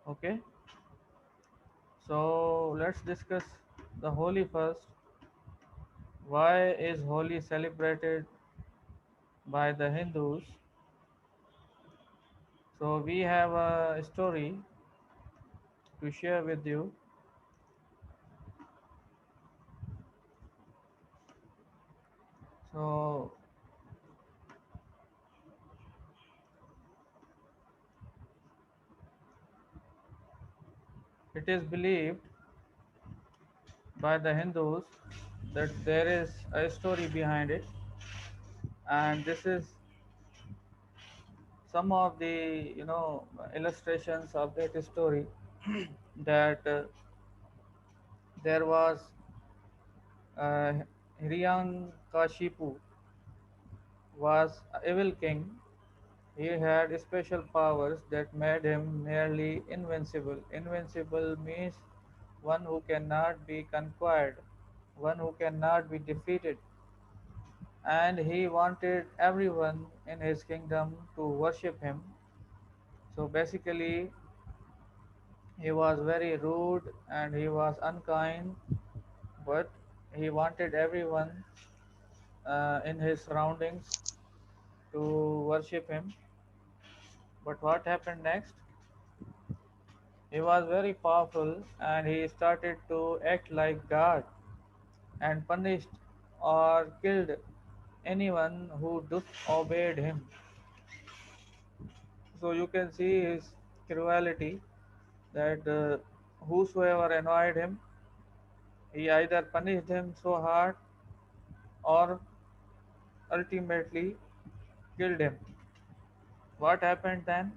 Okay, so let's discuss the Holi first. Why is Holi celebrated by the Hindus? So we have a story to share with you. So it is believed by the Hindus that there is a story behind it, and this is some of the illustrations of that story that there was uh, Hiranyakashipu was an evil king. He had special powers that made him nearly invincible. Invincible means one who cannot be conquered, one who cannot be defeated, and he wanted everyone in his kingdom to worship him. So basically, he was very rude and he was unkind, but he wanted everyone in his surroundings to worship him. But what happened next? He was very powerful and he started to act like God and punished or killed anyone who disobeyed him. So you can see his cruelty that whosoever annoyed him, he either punished him so hard or ultimately killed him. What happened then?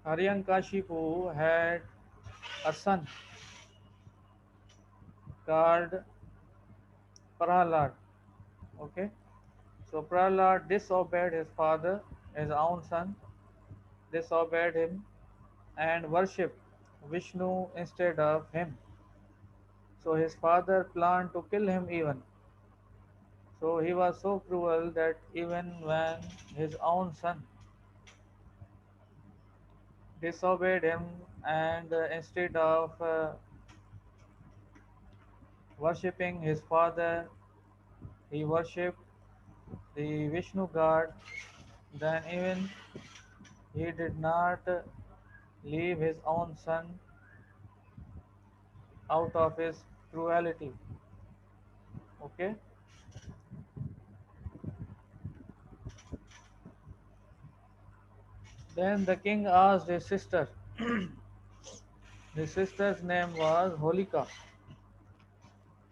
Haryankashipu had a son called Prahlad. Okay, so Prahlad disobeyed his father, his own son, disobeyed him and worshipped Vishnu instead of him. So his father planned to kill him even. So he was so cruel that even when his own son disobeyed him and instead of worshipping his father, he worshipped the Vishnu god, then even he did not leave his own son out of his cruelty. Okay, then the king asked his sister. His sister's name was Holika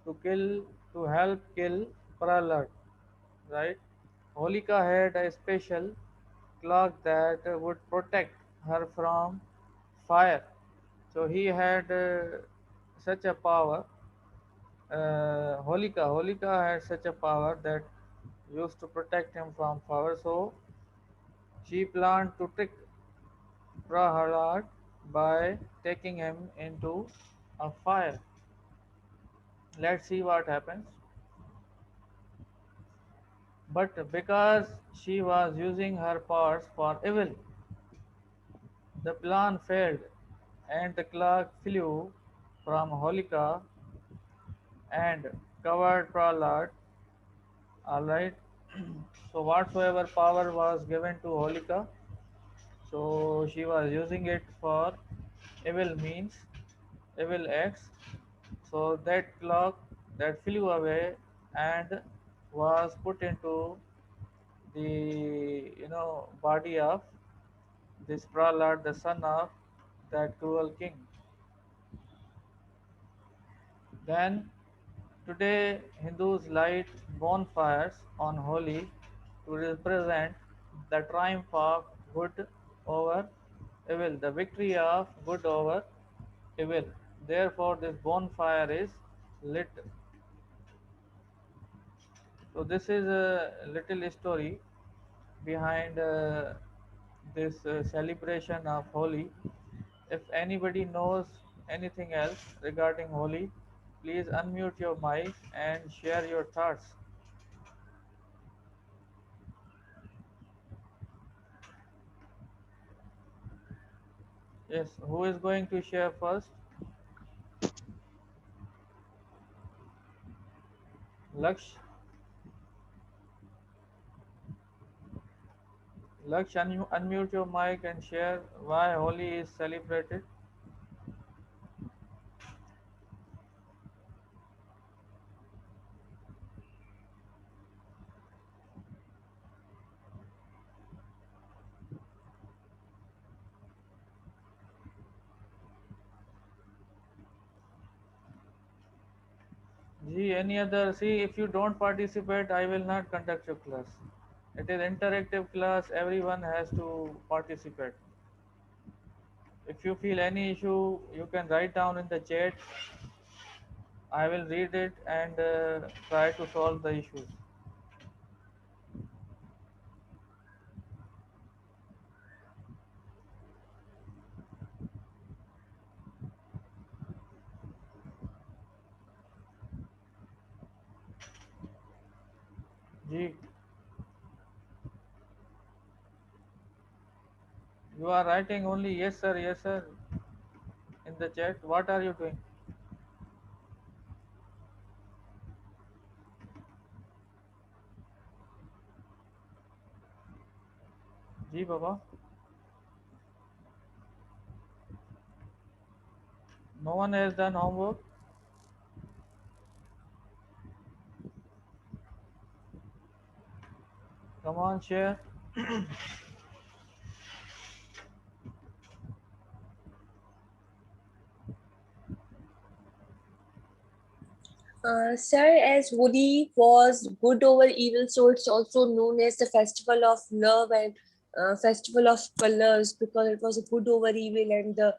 to kill to help kill Prahlad, right? Holika had a special cloak that would protect her from fire. So he had such a power. Holika had such a power that used to protect him from fire. So she planned to trick Prahlad by taking him into a fire. Let's see what happens. But because she was using her powers for evil, the plan failed and the cloak flew from Holika and covered Prahlad. Alright, so whatsoever power was given to Holika, so she was using it for evil means, evil acts. So that clock that flew away and was put into the body of this Prahlad, the son of that cruel king. Then today Hindus light bonfires on Holi to represent the triumph of good over evil, the victory of good over evil. Therefore, this bonfire is lit. So, this is a little story behind this celebration of Holi. If anybody knows anything else regarding Holi, please unmute your mic and share your thoughts. Yes, who is going to share first? Laksh, Laksh, unmute your mic and share why Holi is celebrated. Gee, any other? See, if you don't participate, I will not conduct your class. It is interactive class. Everyone has to participate. If you feel any issue, you can write down in the chat. I will read it and try to solve the issues. Gee, you are writing only yes sir in the chat. What are you doing? Gee, Baba. No one has done homework. Come on, share. Sir, as Holi was good over evil, so it's also known as the festival of love and festival of colors because it was a good over evil and the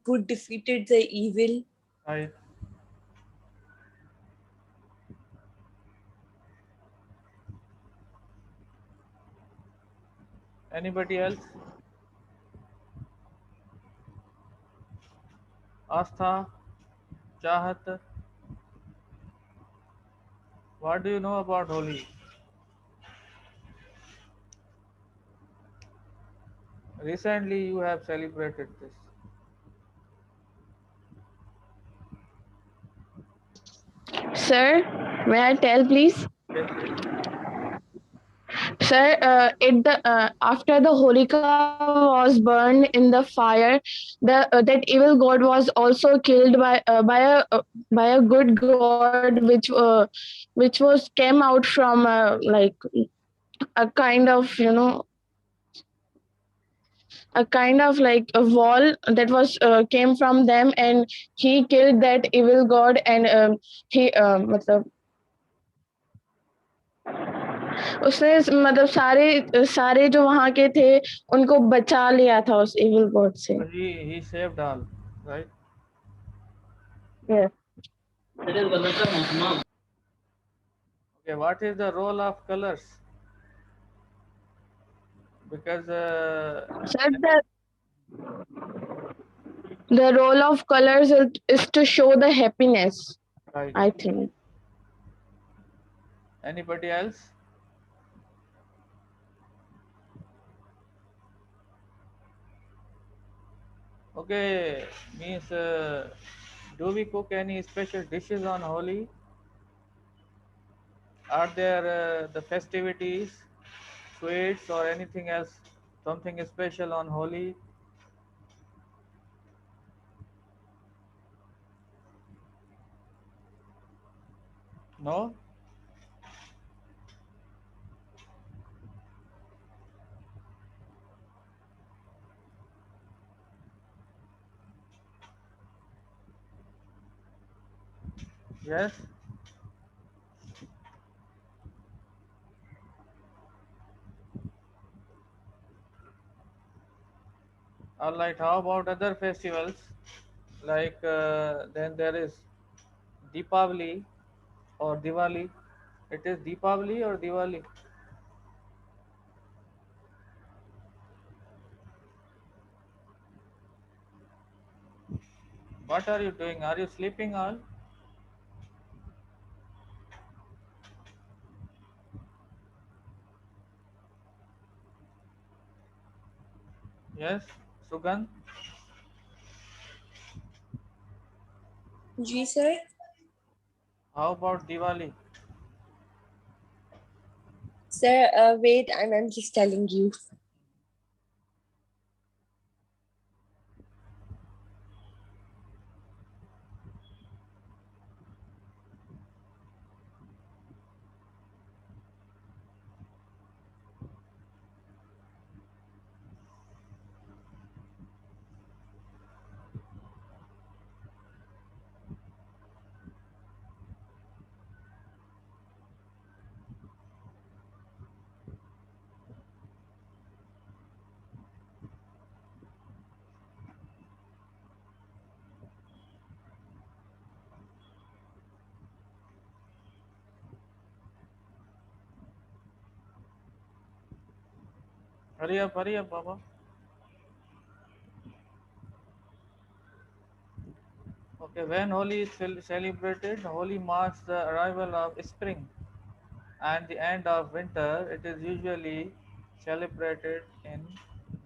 good defeated the evil. Right. Anybody else? Astha, Chahat, what do you know about Holi? Recently, you have celebrated this. Sir, may I tell, please? Yes, yes. Sir, after the Holika was burned in the fire, that evil god was also killed by a good god, which was came out from like a kind of a kind of like a wall that was came from them, and he killed that evil god, and he मतलब उसने मतलब सारे सारे जो वहाँ के थे उनको बचा लिया था उस इविल गॉड से। So he saved all, right? Yes. Okay, what is the role of colors? Because So the role of colors is to show the happiness, right. I think. Anybody else? Okay, means do we cook any special dishes on Holi? Are there the festivities, sweets, or anything else? Something special on Holi? No? Yes? Alright, how about other festivals? Like then there is Deepavali or Diwali. It is Deepavali or Diwali? What are you doing? Are you sleeping all? Yes? Sugandh, ji sir. how about Diwali? Sir, wait, I'm just telling you. Hurry up, Baba. Okay, when Holi is celebrated, Holi marks the arrival of spring and the end of winter. It is usually celebrated in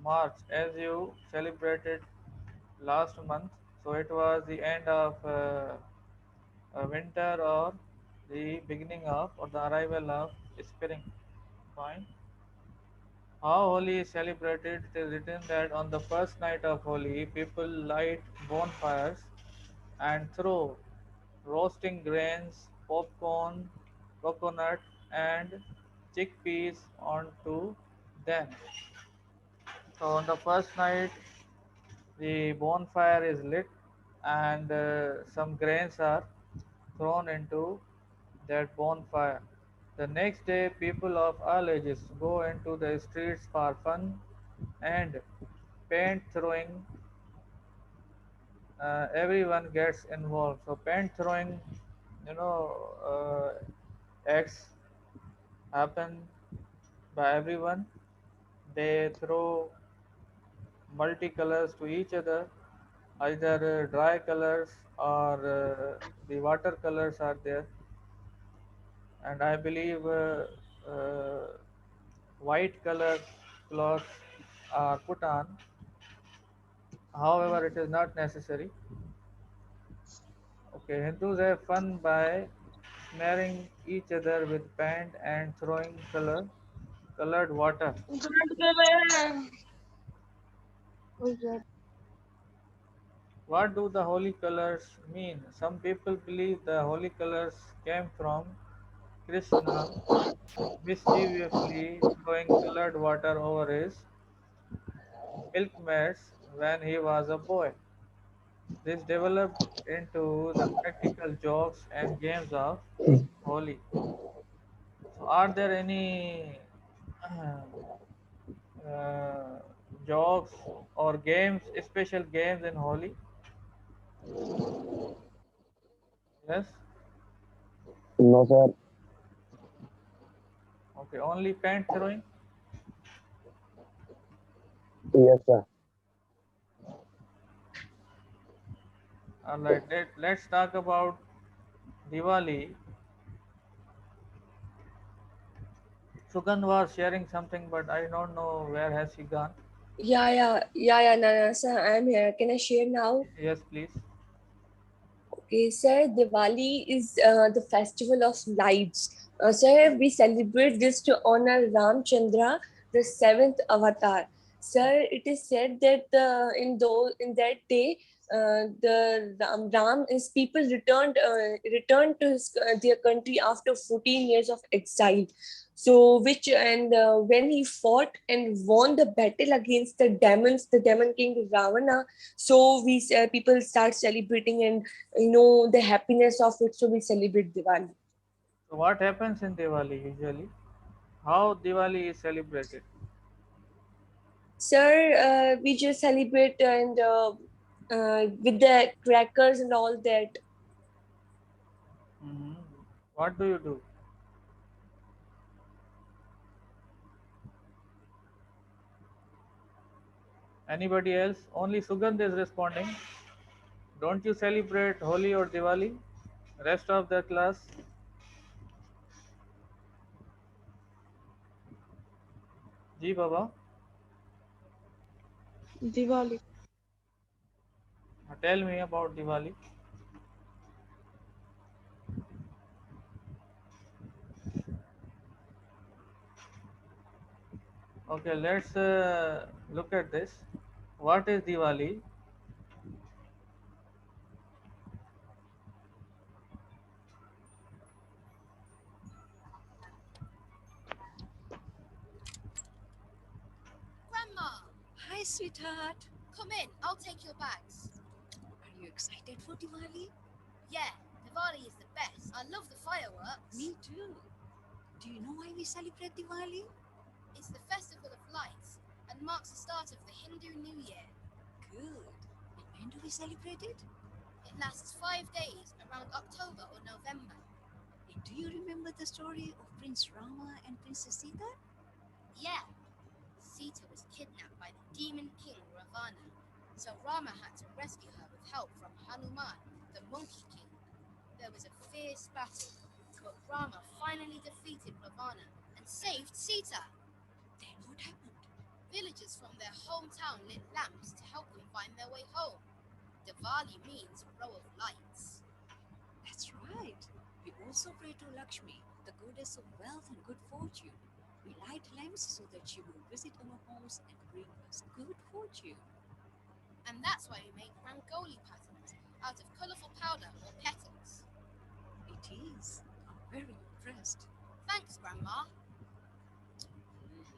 March, as you celebrated last month. So it was the end of winter or the beginning of or the arrival of spring. Fine. How Holi is celebrated? It is written that on the first night of Holi, people light bonfires and throw roasting grains, popcorn, coconut, and chickpeas onto them. So on the first night, the bonfire is lit and some grains are thrown into that bonfire. The next day, people of all ages go into the streets for fun and paint throwing. Everyone gets involved. So paint throwing, you know, acts happen by everyone. They throw multicolors to each other, either dry colors or the watercolors are there, and I believe white color cloths are put on. However, it is not necessary. Okay, Hindus have fun by smearing each other with paint and throwing colored water. What do the holy colors mean? Some people believe the holy colors came from Krishna mischievously throwing colored water over his milkmaids when he was a boy. This developed into the practical jokes and games of Holi. So, are there any uh, jokes or games, special games in Holi? Yes. No, sir. Okay. Only paint throwing. Yes, sir. All right. Let's talk about Diwali. Sugandh was sharing something, but I don't know where has he gone. Yeah, Nana, sir, I'm here. Can I share now? Yes, please. Okay, sir, Diwali is the festival of lights. Sir, we celebrate this to honor Ramchandra, the seventh avatar. Sir, it is said that in that day, the Ram is people returned to their country after 14 years of exile. So, which and when he fought and won the battle against the demons, the demon king Ravana, so we people start celebrating and the happiness of it, so we celebrate Diwali. So, what happens in Diwali usually? How Diwali is celebrated? Sir, we just celebrate and with the crackers and all that. Mhm. What do you do? Anybody else? Only Sugandh is responding. Don't you celebrate Holi or Diwali? Rest of the class? Ji Baba. Diwali. Tell me about Diwali. Okay, let's look at this. What is Diwali? Grandma, Hi, sweetheart. come in. I'll take your bags. Are you excited for Diwali? Yeah, Diwali is the best. I love the fireworks. Me too. Do you know why we celebrate Diwali? It's the festival of lights and marks the start of the Hindu New Year. Good. And when do we celebrate it? It lasts 5 days, around October or November. And do you remember the story of Prince Rama and Princess Sita? Yeah, Sita was kidnapped by the demon king Ravana, so Rama had to rescue her with help from Hanuman, the monkey king. There was a fierce battle, but Rama finally defeated Ravana and saved Sita. Then what happened? Villagers from their hometown lit lamps to help them find their way home. Diwali means row of lights. That's right. We also pray to Lakshmi, the goddess of wealth and good fortune. We light lamps so that she will visit our homes and bring us good fortune. And that's why we make rangoli patterns out of colourful powder or petals. It is. I'm very impressed. Thanks, Grandma.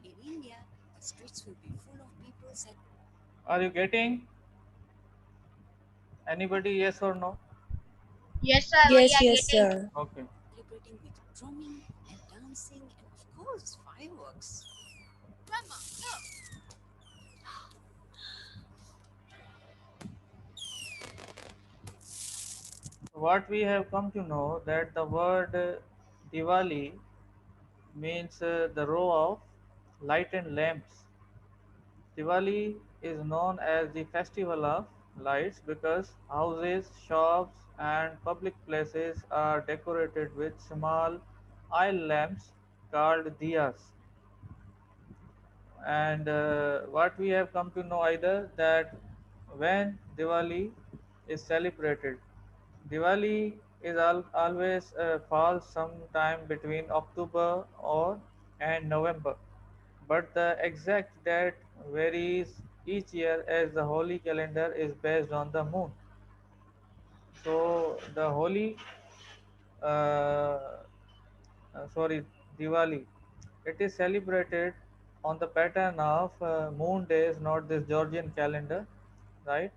In India, the streets will be full of people Are you getting? Anybody, yes or no? Yes, sir. We Yes, are yes, getting. sir. Okay. celebrating with drumming and dancing and, of course, fireworks. Grandma, look. What we have come to know that the word Diwali means the row of lighted lamps. Diwali is known as the festival of lights because houses, shops, and public places are decorated with small oil lamps called diyas. And what we have come to know either that when Diwali is celebrated, Diwali is always falls sometime between October or and November, but the exact date varies each year as the holy calendar is based on the moon. So the holy, uh, sorry, Diwali, it is celebrated on the pattern of moon days, not this Georgian calendar, right?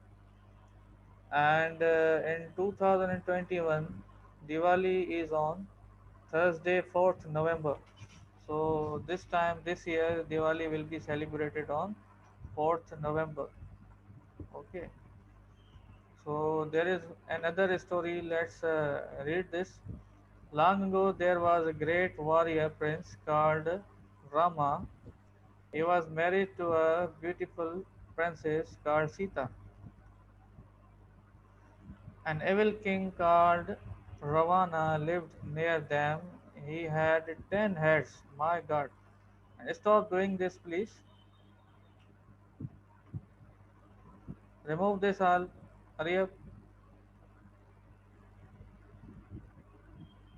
And in 2021, Diwali is on Thursday, 4th November. So this time, this year, Diwali will be celebrated on 4th November. Okay. So there is another story. Let's read this. Long ago, there was a great warrior prince called Rama. He was married to a beautiful princess called Sita. An evil king called Ravana lived near them. He had 10 heads. My God. And stop doing this, please. Remove this all. Hurry up.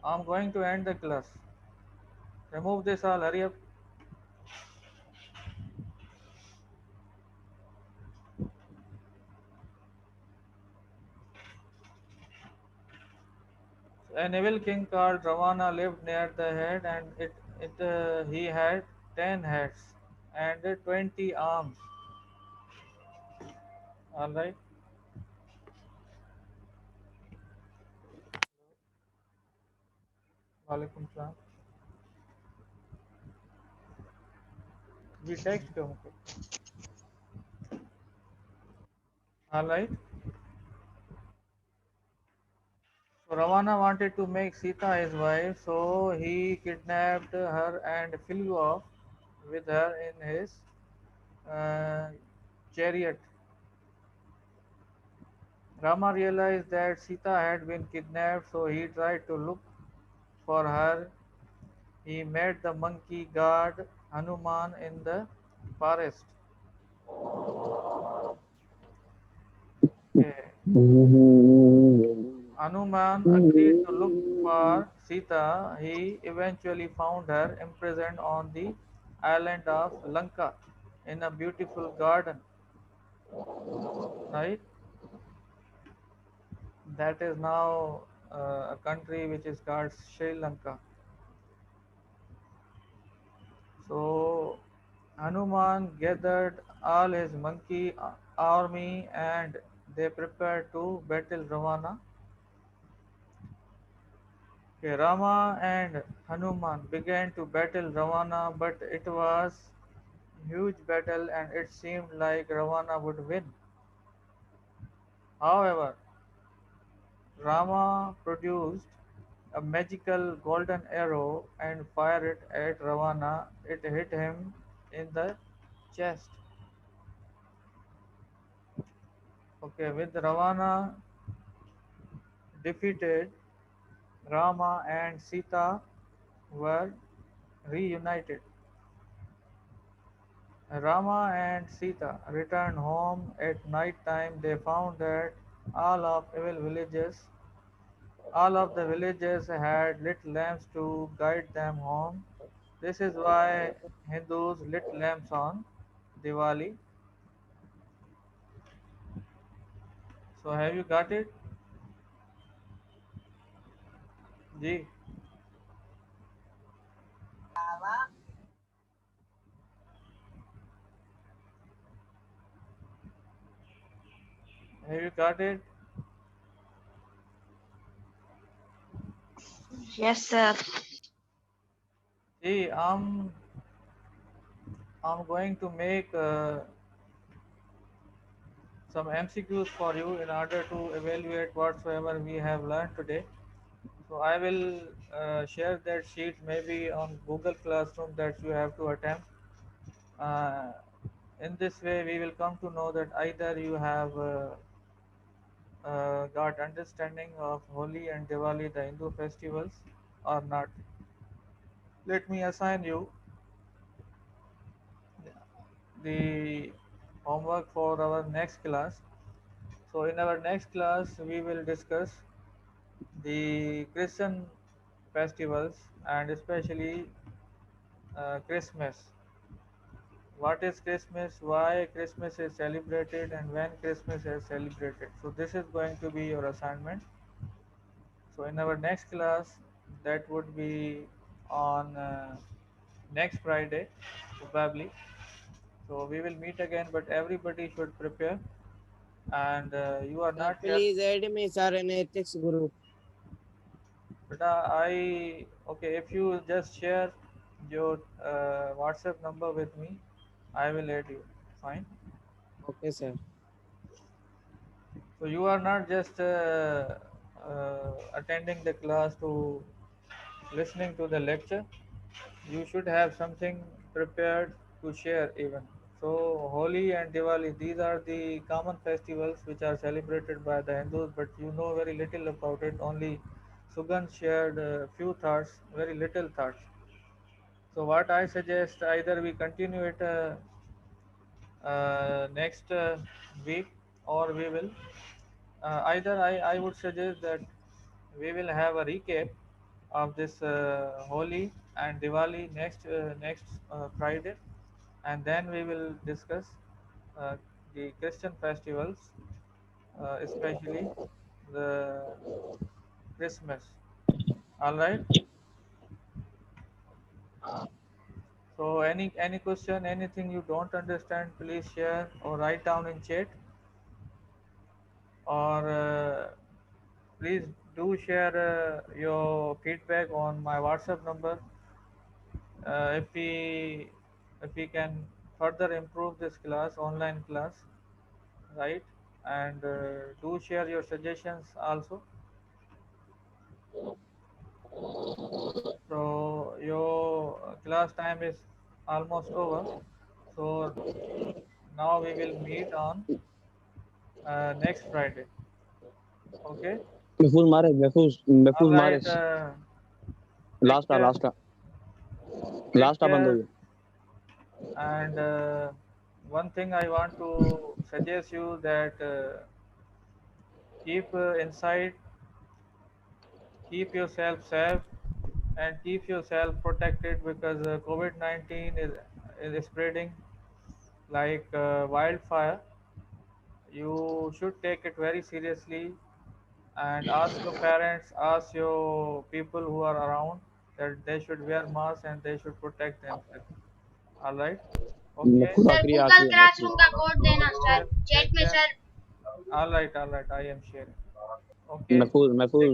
I'm going to end the class. Remove this all. Hurry up. An evil king called Ravana lived near the head, and he had 10 heads and 20 arms. All right. Walaikum salam. Ji text क्यों हमको? All right. So Ravana wanted to make Sita his wife, so he kidnapped her and flew off with her in his uh, chariot. Rama realized that Sita had been kidnapped, so he tried to look for her. He met the monkey god Hanuman in the forest. Hanuman agreed to look for Sita. He eventually found her imprisoned on the island of Lanka in a beautiful garden. Right? That is now a country which is called Sri Lanka. So Hanuman gathered all his monkey army and they prepared to battle Ravana. Okay, Rama and Hanuman began to battle Ravana, but it was huge battle and it seemed like Ravana would win. However, Rama produced a magical golden arrow and fired it at Ravana. It hit him in the chest. Okay, with Ravana defeated, Rama and Sita were reunited. Rama and Sita returned home at night time. They found that all of evil villages, all of the villagers had lit lamps to guide them home. This is why Hindus lit lamps on Diwali. So have you got it? Ji, have you got it? Yes, sir. Ji, I'm going to make some MCQs for you in order to evaluate whatsoever we have learned today. So I will share that sheet maybe on Google Classroom that you have to attempt. Uh, in this way, we will come to know that either you have got understanding of Holi and Diwali, the Hindu festivals, or not. Let me assign you the homework for our next class. So in our next class, we will discuss the Christian festivals and especially Christmas. What is Christmas, why Christmas is celebrated, and when Christmas is celebrated. So this is going to be your assignment. So in our next class, that would be on next Friday, probably. So we will meet again, but everybody should prepare. And you are Sir, not just, please add me, sir, in ethics group. but okay, if you just share your WhatsApp number with me, I will add you. Fine. Okay, sir. So you are not just attending the class to listening to the lecture. You should have something prepared to share even. So Holi and Diwali, these are the common festivals which are celebrated by the Hindus, but you know very little about it. Only Sugandh shared a few thoughts, very little thoughts. So what I suggest, either we continue it next week, or we will either I would suggest that we will have a recap of this Holi and Diwali next Friday, and then we will discuss uh, the Christian festivals, especially the Christmas. All right. So any question, anything you don't understand, please share or write down in chat, or please do share your feedback on my WhatsApp number. If we can further improve this class, online class, right? And do share your suggestions also. So your class time is almost over. So now we will meet on next Friday. Okay. Before marriage, All before right. marriage. Take care. Take Last बंद care. हुई. And one thing I want to suggest you that keep inside, keep yourself safe, and keep yourself protected because COVID-19 is spreading like wildfire. You should take it very seriously and ask your parents, ask your people who are around that they should wear masks and they should protect themselves. All right? Okay. पूरा sir क्रिया Google आती है classroom का code देना sir Take, chat take में care. Sir All right, all right. I am sharing. Okay. मैं full